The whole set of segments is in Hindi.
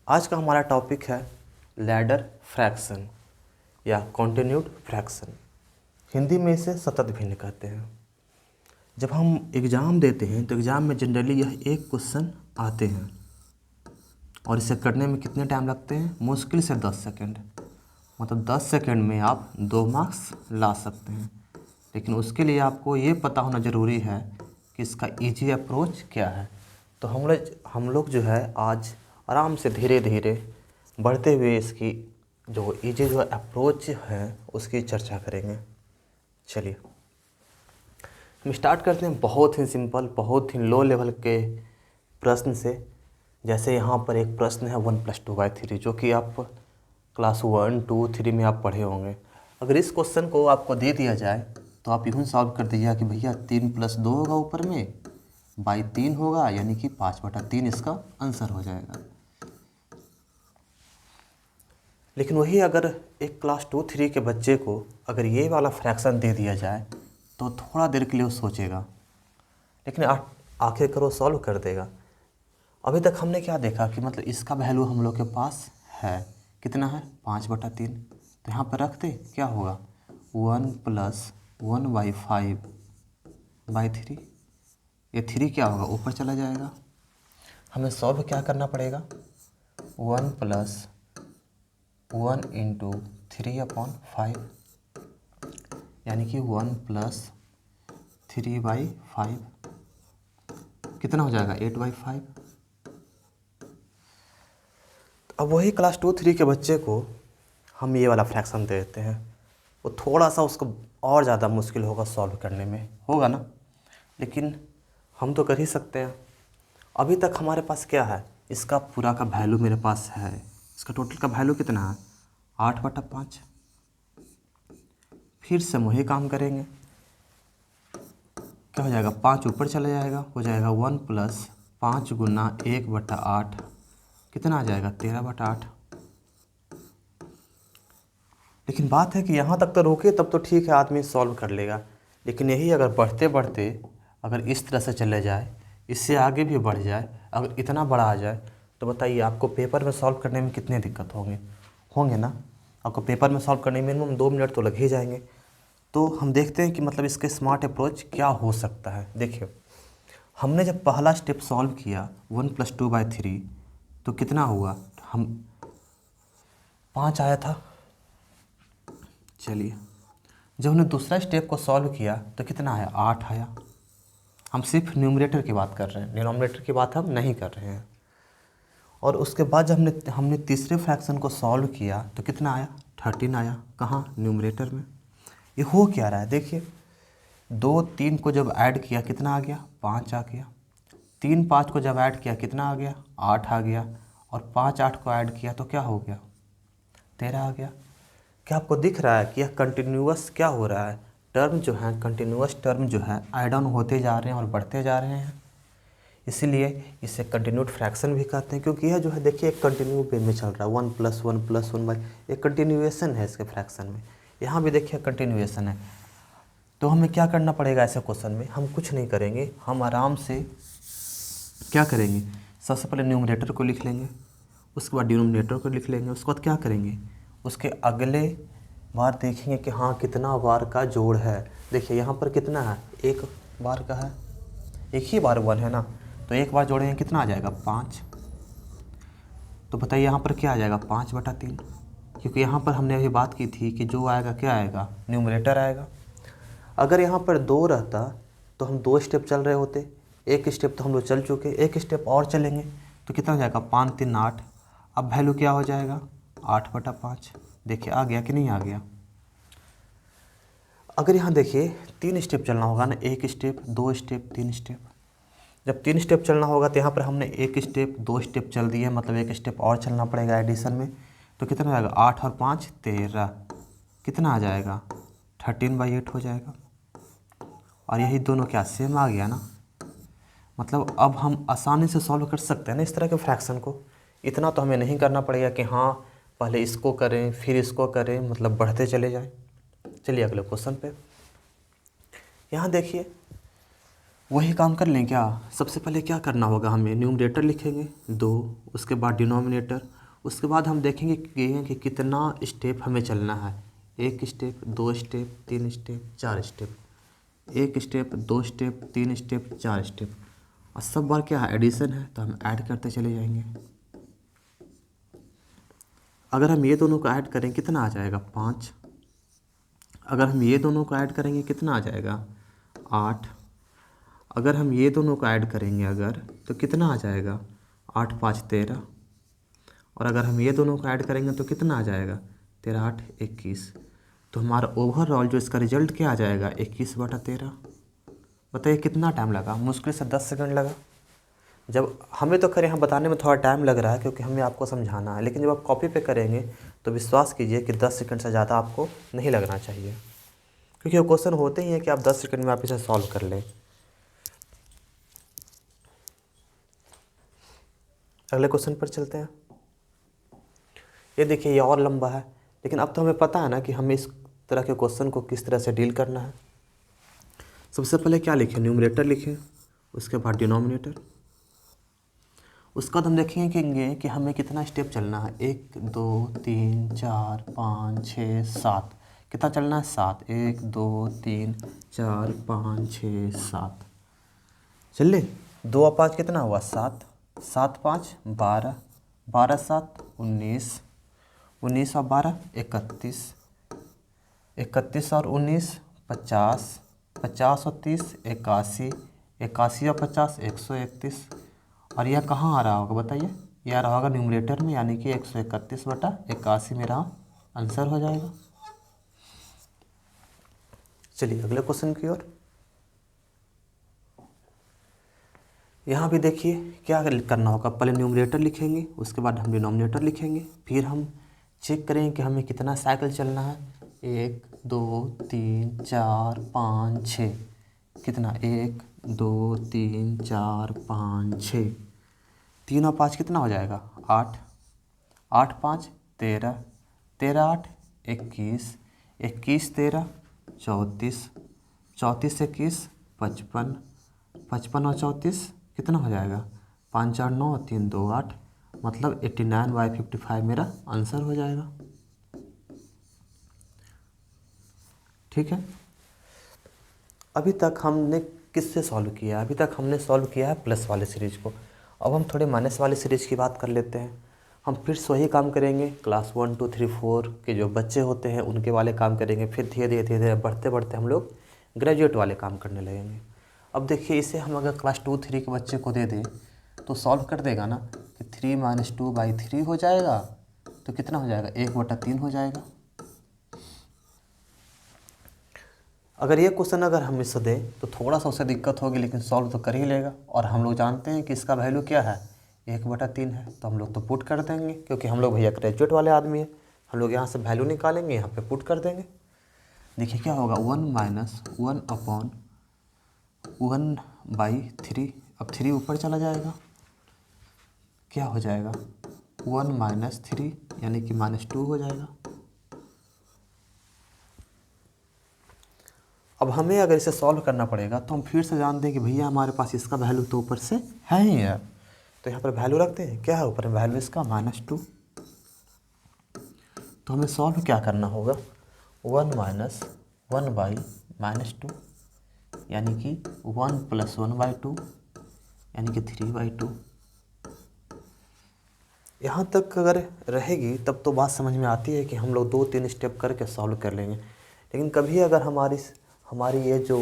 आज का हमारा टॉपिक है लैडर फ्रैक्शन या कॉन्टिन्यूड फ्रैक्शन। हिंदी में इसे सतत भिन्न कहते हैं। जब हम एग्ज़ाम देते हैं तो एग्ज़ाम में जनरली यह एक क्वेश्चन आते हैं और इसे करने में कितने टाइम लगते हैं? मुश्किल से 10 सेकंड। मतलब 10 सेकंड में आप 2 मार्क्स ला सकते हैं। लेकिन उसके लिए आपको ये पता होना ज़रूरी है कि इसका ईजी अप्रोच क्या है। तो हम लोग जो है आज आराम से धीरे धीरे बढ़ते हुए इसकी जो ईजी जो अप्रोच है उसकी चर्चा करेंगे। चलिए हम स्टार्ट करते हैं बहुत ही सिंपल, बहुत ही लो लेवल के प्रश्न से। जैसे यहाँ पर एक प्रश्न है 1+2/3 जो कि आप क्लास 1, 2, 3 में आप पढ़े होंगे। अगर इस क्वेश्चन को आपको दे दिया जाए तो आप यूँ सॉल्व कर दीजिए कि भैया 3+2 होगा ऊपर में बाई 3 होगा, यानी कि 5/3 इसका आंसर हो जाएगा। लेकिन वही अगर एक क्लास 2, 3 के बच्चे को अगर ये वाला फ्रैक्शन दे दिया जाए तो थोड़ा देर के लिए वो सोचेगा, लेकिन आखिरकार वो सॉल्व कर देगा। अभी तक हमने क्या देखा कि मतलब इसका वैल्यू हम लोग के पास है, कितना है? 5/3। तो यहाँ पर रखते क्या होगा? 1 + 1/5/3। ये 3 क्या होगा? ऊपर चला जाएगा। हमें सॉल्व क्या करना पड़ेगा? 1 + 1 × 3/5 यानी कि 1 + 3/5 कितना हो जाएगा? 8/5। अब वही क्लास 2, 3 के बच्चे को हम ये वाला फ्रैक्शन दे देते हैं, वो थोड़ा सा उसको और ज़्यादा मुश्किल होगा सॉल्व करने में, होगा ना? लेकिन हम तो कर ही सकते हैं। अभी तक हमारे पास क्या है? इसका पूरा का वैल्यू मेरे पास है। इसका टोटल का वैल्यू कितना है? 8/5। फिर से वही काम करेंगे। क्या हो जाएगा? 5 ऊपर चला जाएगा, हो जाएगा 1 + 5 × 1/8 कितना आ जाएगा? 13/8। लेकिन बात है कि यहाँ तक तो रोके तब तो ठीक है, आदमी सॉल्व कर लेगा। लेकिन यही अगर बढ़ते बढ़ते अगर इस तरह से चले जाए, इससे आगे भी बढ़ जाए, अगर इतना बड़ा आ जाए तो बताइए आपको पेपर में सॉल्व करने में कितने दिक्कत होंगे ना? आपको पेपर में सॉल्व करने में मिनिमम 2 मिनट तो लग ही जाएंगे। तो हम देखते हैं कि मतलब इसके स्मार्ट अप्रोच क्या हो सकता है। देखिए हमने जब पहला स्टेप सॉल्व किया 1+2/3 तो कितना हुआ? हम 5 आया था। चलिए जब हमने दूसरा स्टेप को सॉल्व किया तो कितना आया? 8 आया। हम सिर्फ न्यूमरेटर की बात कर रहे हैं, डिनोमिनेटर की बात हम नहीं कर रहे हैं। और उसके बाद जब हमने तीसरे फ्रैक्शन को सॉल्व किया तो कितना आया? 13 आया। कहाँ? न्यूमरेटर में। ये हो क्या रहा है? देखिए 2, 3 को जब ऐड किया कितना आ गया? 5 आ गया। 3, 5 को जब ऐड किया कितना आ गया? 8 आ गया। और 5, 8 को ऐड किया तो क्या हो गया? 13 आ गया। क्या आपको दिख रहा है कि यह कंटिन्यूअस क्या हो रहा है? टर्म जो है, कंटिन्यूअस टर्म जो है ऐड ऑन होते जा रहे हैं और बढ़ते जा रहे हैं। इसीलिए इसे कंटिन्यूड फ्रैक्शन भी कहते हैं, क्योंकि यह जो है देखिए एक कंटिन्यू वे में चल रहा है। 1 + 1 + 1 एक कंटिन्यूएशन है इसके फ्रैक्शन में। यहाँ भी देखिए कंटिन्यूएशन है। तो हमें क्या करना पड़ेगा ऐसे क्वेश्चन में? हम कुछ नहीं करेंगे, हम आराम से क्या करेंगे? सबसे पहले न्यूमरेटर को लिख लेंगे, उसके बाद डिनोमिनेटर को लिख लेंगे। उसके बाद क्या करेंगे? उसके अगले बार देखेंगे कि हाँ कितना बार का जोड़ है। देखिए यहाँ पर कितना है? 1 बार का है, एक ही बार 1 है ना, तो एक बार जोड़ेंगे कितना आ जाएगा? 5। तो बताइए यहाँ पर क्या आ जाएगा? 5/3, क्योंकि यहाँ पर हमने अभी बात की थी कि जो आएगा क्या आएगा? न्यूमरेटर आएगा। अगर यहाँ पर 2 रहता तो हम 2 स्टेप चल रहे होते, एक स्टेप तो हम लोग चल चुके, एक स्टेप और चलेंगे तो कितना हो जाएगा? 5, 3, 8। अब वैल्यू क्या हो जाएगा? 8/5। देखिए आ गया कि नहीं आ गया? अगर यहाँ देखिए 3 स्टेप चलना होगा ना, 1 स्टेप, 2 स्टेप, 3 स्टेप। जब 3 स्टेप चलना होगा तो यहाँ पर हमने 1 स्टेप, 2 स्टेप चल दिए, मतलब 1 स्टेप और चलना पड़ेगा एडिशन में। तो कितना आएगा? 8 और 5 13। कितना आ जाएगा? 13/8 हो जाएगा। और यही दोनों क्या सेम आ गया ना? मतलब अब हम आसानी से सॉल्व कर सकते हैं ना इस तरह के फ्रैक्शन को। इतना तो हमें नहीं करना पड़ेगा कि हाँ पहले इसको करें फिर इसको करें, मतलब बढ़ते चले जाएं। चलिए अगले क्वेश्चन पे। यहाँ देखिए वही काम कर लें क्या? सबसे पहले क्या करना होगा? हमें न्यूमरेटर लिखेंगे 2, उसके बाद डिनोमिनेटर, उसके बाद हम देखेंगे कि कितना स्टेप हमें चलना है। 1 step, 2 step, 3 step, 4 step. 1 step, 2 step, 3 step, 4 step. और सब बार क्या है, एडिशन है, तो हम ऐड करते चले जाएंगे। अगर हम ये दोनों को ऐड करें कितना आ जाएगा, 5। अगर हम ये दोनों को ऐड करेंगे कितना आ जाएगा, 8। अगर हम ये दोनों को ऐड करेंगे अगर, तो कितना आ जाएगा, 8 5 13। और अगर हम ये दोनों को ऐड करेंगे तो कितना आ जाएगा, 13 8 21। तो हमारा ओवरऑल जो इसका रिजल्ट क्या आ जाएगा, 21/13। बताइए कितना टाइम लगा, मुश्किल से 10 सेकंड लगा। जब हमें तो करें, हम बताने में थोड़ा टाइम लग रहा है क्योंकि हमें आपको समझाना है, लेकिन जब आप कॉपी पे करेंगे तो विश्वास कीजिए कि 10 सेकंड से ज़्यादा आपको नहीं लगना चाहिए, क्योंकि वो क्वेश्चन होते ही हैं कि आप 10 सेकंड में आप इसे सॉल्व कर लें। अगले क्वेश्चन पर चलते हैं। ये देखिए, ये और लंबा है, लेकिन अब तो हमें पता है ना कि हमें इस तरह के क्वेश्चन को किस तरह से डील करना है। सबसे पहले क्या लिखें, न्यूमरेटर लिखें, उसके बाद डिनोमिनेटर। उसका बाद हम देखेंगे कि हमें कितना स्टेप चलना है, 1 2 3 4 5 6 7। कितना चलना है, 7। 1 2 3 4 5 6 7। चलिए, 2 और 5 कितना हुआ, 7। 7 5 12, 12 7 19, 19 और 12 31, 31 और 19 50, 50 और 30 81, 81 और 50 131। और यह कहाँ आ रहा होगा बताइए, यह आ रहा होगा न्यूमरेटर में, यानी कि 131/81 मेरा आंसर हो जाएगा। चलिए अगले क्वेश्चन की ओर। यहाँ भी देखिए क्या करना होगा, पहले न्यूमरेटर लिखेंगे, उसके बाद हम डिनोमिनेटर लिखेंगे, फिर हम चेक करेंगे कि हमें कितना साइकिल चलना है। 1 2 3 4 5 6। कितना, 1 2 3 4 5 6। 3 और 5 कितना हो जाएगा, 8। 8 5 13, 13 8 21, 21 13 34, 34 21 55, 55 और 34 कितना हो जाएगा, 5 4 9 3 2 8। मतलब 89/55 मेरा आंसर हो जाएगा। ठीक है, अभी तक हमने किससे सॉल्व किया, अभी तक हमने सॉल्व किया है प्लस वाले सीरीज को। अब हम थोड़े माइनस वाले सीरीज की बात कर लेते हैं। हम फिर से वही काम करेंगे, क्लास 1 2 3 4 के जो बच्चे होते हैं उनके वाले काम करेंगे, फिर धीरे धीरे बढ़ते बढ़ते हम लोग ग्रेजुएट वाले काम करने लगेंगे। अब देखिए, इसे हम अगर क्लास 2 3 के बच्चे को दे दें तो सॉल्व कर देगा ना, कि 3 - 2/3 हो जाएगा, तो कितना हो जाएगा, 1/3 हो जाएगा। अगर ये क्वेश्चन अगर हम इससे दें तो थोड़ा सा उसे दिक्कत होगी, लेकिन सॉल्व तो कर ही लेगा। और हम लोग जानते हैं कि इसका वैल्यू क्या है, 1/3 है, तो हम लोग तो पुट कर देंगे, क्योंकि हम लोग भैया ग्रेजुएट वाले आदमी हैं। हम लोग यहाँ से वैल्यू निकालेंगे, यहाँ पे पुट कर देंगे। देखिए क्या होगा, 1 - 1/1/3। अब 3 ऊपर चला जाएगा, क्या हो जाएगा, 1 - 3 यानी कि -2 हो जाएगा। अब हमें अगर इसे सॉल्व करना पड़ेगा तो हम फिर से जानते हैं कि भैया हमारे पास इसका वैल्यू तो ऊपर से है ही है, तो यहाँ पर वैल्यू रखते हैं, क्या है ऊपर वैल्यू इसका, -2। तो हमें सॉल्व क्या करना होगा, 1 - 1/-2, यानी कि 1 + 1/2, यानी कि 3/2। यहाँ तक अगर रहेगी तब तो बात समझ में आती है कि हम लोग 2 3 स्टेप करके सॉल्व कर लेंगे। लेकिन कभी अगर हमारी ये जो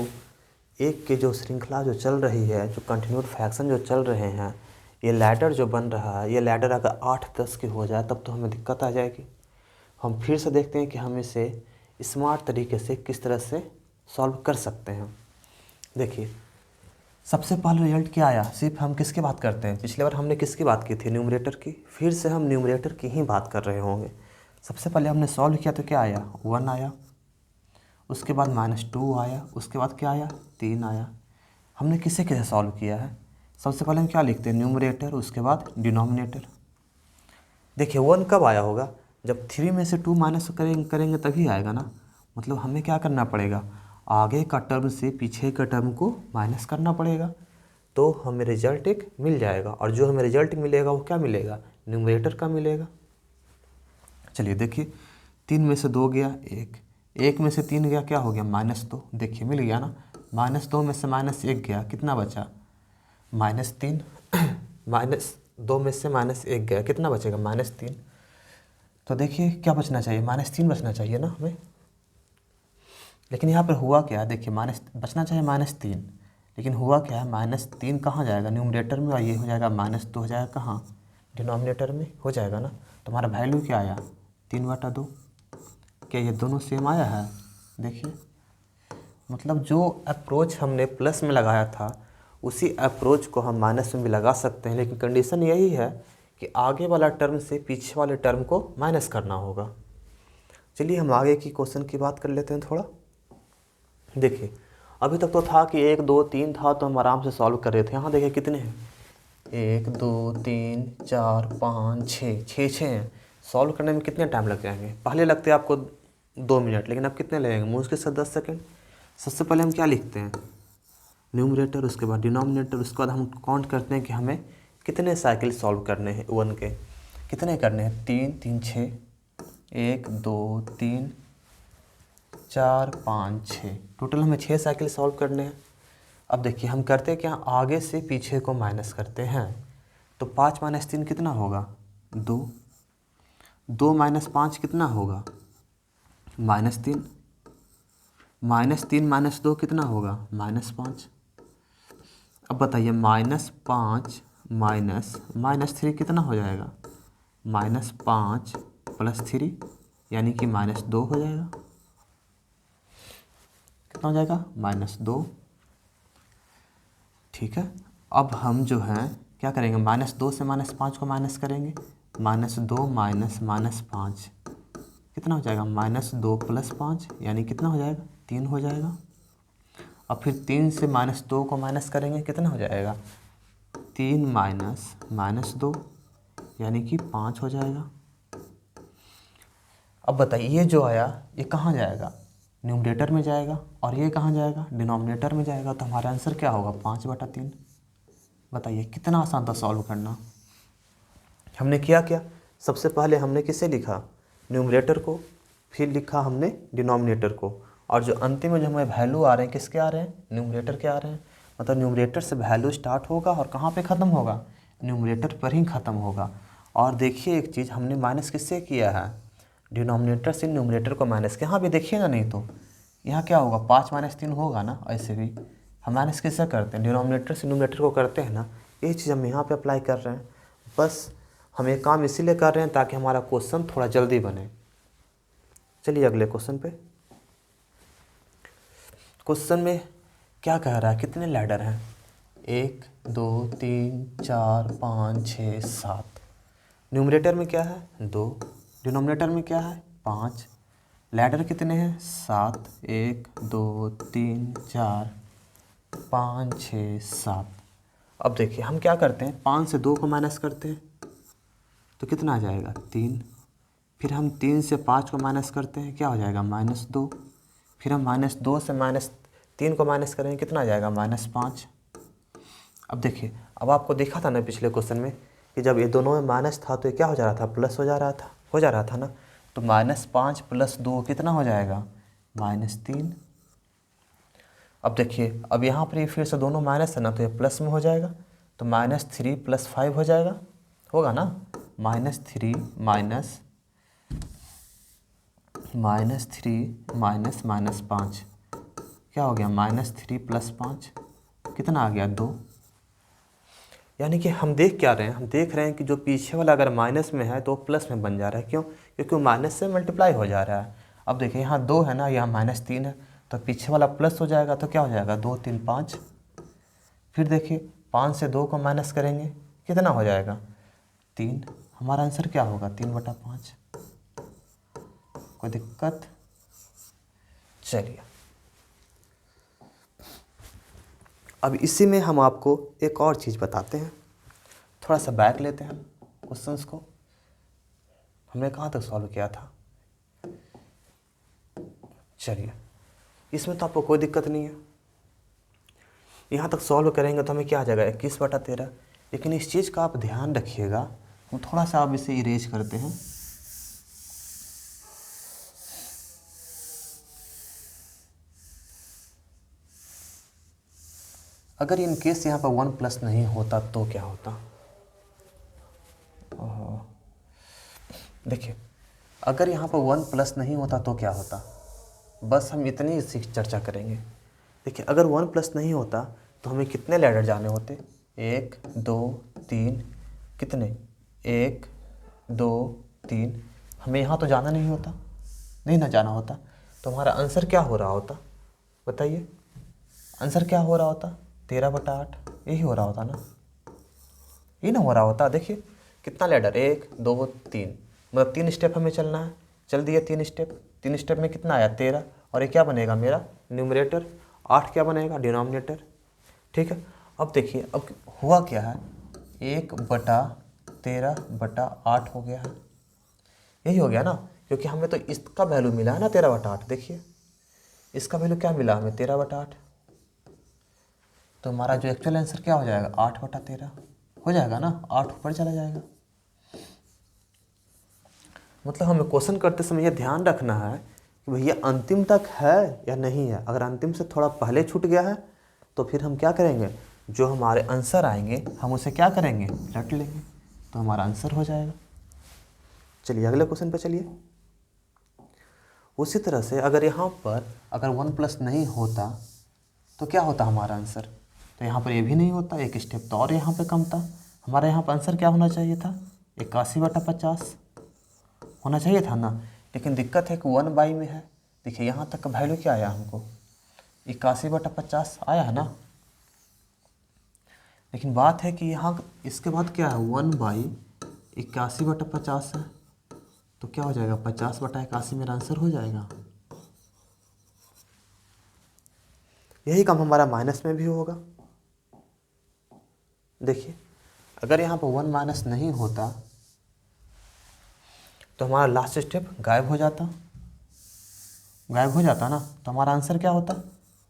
एक की जो श्रृंखला जो चल रही है, जो कंटिन्यूड फ्रैक्शन जो चल रहे हैं, ये लैडर जो बन रहा है, ये लैडर अगर 8 10 की हो जाए तब तो हमें दिक्कत आ जाएगी। हम फिर से देखते हैं कि हम इसे स्मार्ट तरीके से किस तरह से सॉल्व कर सकते हैं। देखिए, सबसे पहले रिजल्ट क्या आया, सिर्फ हम किसकी बात करते हैं, पिछले बार हमने किसकी बात की थी, न्यूमरेटर की। फिर से हम न्यूमरेटर की ही बात कर रहे होंगे। सबसे पहले हमने सॉल्व किया तो क्या आया, 1 आया, उसके बाद -2 आया, उसके बाद क्या आया, 3 आया। हमने किसे कैसे सॉल्व किया है, सबसे पहले हम क्या लिखते हैं, न्यूमरेटर, उसके बाद डिनोमिनेटर। देखिए 1 कब आया होगा, जब 3 में से 2 माइनस करेंगे तभी आएगा ना। मतलब हमें क्या करना पड़ेगा, आगे का टर्म से पीछे का टर्म को माइनस करना पड़ेगा, तो हमें रिजल्ट एक मिल जाएगा। और जो हमें रिजल्ट मिलेगा वो क्या मिलेगा, न्यूमरेटर का मिलेगा। चलिए देखिए, 3 में से 2 गया 1, 1 में से 3 गया, क्या हो गया -2। देखिए मिल गया ना, -2 में से -1 गया, कितना बचा -3। -2 में से -1 गया, कितना बचेगा -3। तो देखिए क्या बचना चाहिए, -3 बचना चाहिए ना हमें। लेकिन यहाँ पर हुआ क्या, देखिए माइनस बचना चाहिए -3, लेकिन हुआ क्या है, -3 कहाँ जाएगा न्यूमरेटर में, और ये हो जाएगा -2 हो जाएगा कहाँ, डिनोमिनेटर में हो जाएगा ना। तो हमारा वैल्यू क्या आया 3/2। क्या ये दोनों सेम आया है, देखिए मतलब जो अप्रोच हमने प्लस में लगाया था उसी अप्रोच को हम माइनस में भी लगा सकते हैं, लेकिन कंडीशन यही है कि आगे वाला टर्म से पीछे वाले टर्म को माइनस करना होगा। चलिए हम आगे की क्वेश्चन की बात कर लेते हैं थोड़ा। देखिए अभी तक तो था कि 1 2 3 था तो हम आराम से सॉल्व कर रहे थे। यहाँ देखिए कितने हैं, 1 2 3 4 5 6 हैं। सॉल्व करने में कितने टाइम लग जाएंगे, पहले लगते हैं आपको 2 मिनट, लेकिन अब कितने लगेंगे, मुश्किल से 10 सेकेंड। सबसे पहले हम क्या लिखते हैं, न्यूमरेटर, उसके बाद डिनोमिनेटर, उसके बाद हम काउंट करते हैं कि हमें कितने साइकिल सॉल्व करने हैं 1 के, कितने करने हैं 3 3 6, 1 2 3 4 5 6, टोटल हमें 6 साइकिल सॉल्व करने हैं। अब देखिए हम करते हैं क्या, आगे से पीछे को माइनस करते हैं। तो 5 - 3 कितना होगा 2, 2 - 5 कितना होगा -3, -3 - 2 कितना होगा -5। अब बताइए -5 -3 कितना हो जाएगा, -5 + 3 यानी कि -2 हो जाएगा। कितना हो जाएगा -2। ठीक है, अब हम जो है क्या करेंगे, -2 से -5 को माइनस करेंगे, -2 -5 कितना हो जाएगा -2 + 5 यानी कितना हो जाएगा 3 हो जाएगा। अब फिर 3 से -2 को माइनस करेंगे, कितना हो जाएगा 3 - -2 यानी कि 5 हो जाएगा। अब बताइए ये जो आया ये कहाँ जाएगा, न्यूमरेटर में जाएगा, और ये कहाँ जाएगा, डिनोमिनेटर में जाएगा। तो हमारा आंसर क्या होगा 5/3। बताइए कितना आसान था सॉल्व करना। हमने किया क्या, सबसे पहले हमने किसे लिखा, न्यूमरेटर को, फिर लिखा हमने डिनोमिनेटर को, और जो अंतिम में जो हमें वैल्यू आ रहे हैं किसके आ रहे हैं, न्यूमरेटर के आ रहे हैं। मतलब न्यूमरेटर से वैल्यू स्टार्ट होगा और कहाँ पे ख़त्म होगा, न्यूमरेटर पर ही ख़त्म होगा। और देखिए एक चीज़, हमने माइनस किससे किया है, डिनोमिनेटर से न्यूमरेटर को माइनस, यहाँ भी देखिएगा नहीं तो यहाँ क्या होगा 5 - 3 होगा ना। ऐसे भी हम माइनस किससे करते हैं, डिनोमिनेटर से न्यूमरेटर को करते हैं ना। यही चीज़ हम यहाँ पे अप्लाई कर रहे हैं। बस हम ये काम इसीलिए कर रहे हैं ताकि हमारा क्वेश्चन थोड़ा जल्दी बने। चलिए अगले क्वेश्चन पे। क्वेश्चन में क्या कह रहा है, कितने लैडर हैं, 1 2 3 4 5 6 7। न्यूमरेटर में क्या है 2, डिनोमिनेटर में क्या है 5, लैडर कितने हैं 7, 1 2 3 4 5 6 7। अब देखिए हम क्या करते हैं, 5 से 2 को माइनस करते हैं तो कितना आ जाएगा 3, फिर हम 3 से 5 को माइनस करते हैं, क्या हो जाएगा -2, फिर हम -2 से -3 को माइनस करेंगे, कितना आ जाएगा -5। अब देखिए, अब आपको देखा था ना पिछले क्वेश्चन में कि जब ये दोनों में माइनस था तो ये क्या हो जा रहा था, प्लस हो जा रहा था ना। तो -5 + 2 कितना हो जाएगा -3। अब देखिए अब यहाँ पर ये फिर से दोनों माइनस है ना तो ये प्लस में हो जाएगा, तो -3 + 5 हो जाएगा, होगा ना, -3 -5 क्या हो गया -3 + 5 कितना आ गया 2। यानी कि हम देख क्या रहे हैं, हम देख रहे हैं कि जो पीछे वाला अगर माइनस में है तो प्लस में बन जा रहा है। क्यों, क्योंकि वो माइनस से मल्टीप्लाई हो जा रहा है। अब देखिए यहाँ 2 है ना, यहाँ -3 है, तो पीछे वाला प्लस हो जाएगा, तो क्या हो जाएगा 2 3 5। फिर देखिए 5 से 2 को माइनस करेंगे, कितना हो जाएगा 3। हमारा आंसर क्या होगा 3/5। कोई दिक्कत, चलिए अब इसी में हम आपको एक और चीज़ बताते हैं। थोड़ा सा बैक लेते हैं क्वेश्चंस को, हमने कहाँ तक सॉल्व किया था। चलिए इसमें तो आपको कोई दिक्कत नहीं है, यहाँ तक सॉल्व करेंगे तो हमें क्या आ जाएगा 21/13। लेकिन इस चीज़ का आप ध्यान रखिएगा, हम थोड़ा सा अब इसे इरेज करते हैं। अगर इन केस यहाँ पर 1 प्लस नहीं होता तो क्या होता? देखिए, अगर यहाँ पर 1 प्लस नहीं होता तो क्या होता, बस हम इतनी सी चर्चा करेंगे। देखिए, अगर 1 प्लस नहीं होता तो हमें कितने लैडर जाने होते? 1 2 3, कितने? 1 2 3। हमें यहाँ तो जाना नहीं होता, नहीं ना जाना होता, तो हमारा आंसर क्या हो रहा होता? बताइए, आंसर क्या हो रहा होता? 13/8 यही हो रहा होता ना, ये ना हो रहा होता। देखिए कितना लैडर, 1 2 3, मतलब 3 स्टेप हमें चलना है, चल दिए 3 स्टेप। 3 स्टेप में कितना आया? 13, और ये क्या बनेगा मेरा? न्यूमरेटर। 8 क्या बनेगा? डिनोमिनेटर। ठीक है, अब देखिए अब हुआ क्या है, 1/13/8 हो गया है, यही हो गया ना, क्योंकि हमें तो इसका वैल्यू मिला है ना 13/8। देखिए इसका वैल्यू क्या मिला हमें? 13/8। तो हमारा जो एक्चुअल आंसर क्या हो जाएगा? 8/13 हो जाएगा ना, 8 ऊपर चला जाएगा। मतलब हमें क्वेश्चन करते समय यह ध्यान रखना है कि भैया अंतिम तक है या नहीं है। अगर अंतिम से थोड़ा पहले छूट गया है तो फिर हम क्या करेंगे, जो हमारे आंसर आएंगे हम उसे क्या करेंगे? रट लेंगे, तो हमारा आंसर हो जाएगा। चलिए अगले क्वेश्चन पे चलिए। उसी तरह से अगर यहाँ पर अगर 1 प्लस नहीं होता तो क्या होता हमारा आंसर? तो यहाँ पर ये भी नहीं होता, एक स्टेप तो और यहाँ पे कम था। हमारा यहाँ पर आंसर क्या होना चाहिए था? 81/50 होना चाहिए था ना। लेकिन दिक्कत है कि 1/, में है। देखिए यहाँ तक का वैल्यू क्या आया हमको? 81/50 आया है ना। लेकिन बात है कि यहाँ इसके बाद क्या है? 1/81/50 है, तो क्या हो जाएगा? 50/81 मेरा आंसर हो जाएगा। यही काम हमारा माइनस में भी होगा। देखिए अगर यहाँ पर 1 माइनस नहीं होता तो हमारा लास्ट स्टेप गायब हो जाता, गायब हो जाता ना, तो हमारा आंसर क्या होता?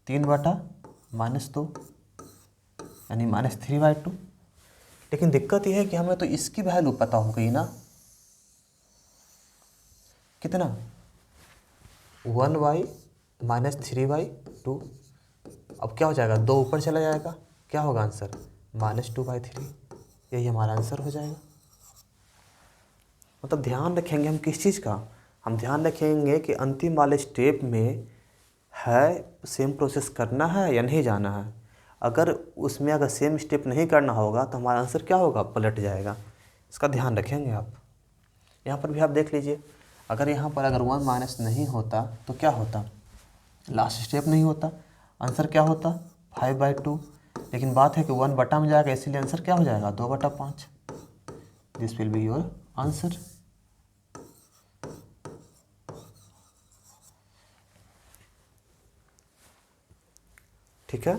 3/-2 यानी -3/2। लेकिन दिक्कत यह है कि हमें तो इसकी वैल्यू पता हो गई ना, कितना? 1/, -3/2। अब क्या हो जाएगा? 2 ऊपर चला जाएगा, क्या होगा आंसर? -2/3। यही हमारा आंसर हो जाएगा। मतलब ध्यान रखेंगे हम किस चीज़ का? हम ध्यान रखेंगे कि अंतिम वाले स्टेप में है सेम प्रोसेस करना है या नहीं जाना है। अगर उसमें अगर सेम स्टेप नहीं करना होगा तो हमारा आंसर क्या होगा? पलट जाएगा। इसका ध्यान रखेंगे आप। यहाँ पर भी आप देख लीजिए, अगर यहाँ पर अगर 1 माइनस नहीं होता तो क्या होता? लास्ट स्टेप नहीं होता, आंसर क्या होता? 5/2। लेकिन बात है कि 1 बटा में जाएगा, इसीलिए आंसर क्या हो जाएगा? 2/5। This will be your answer. ठीक है।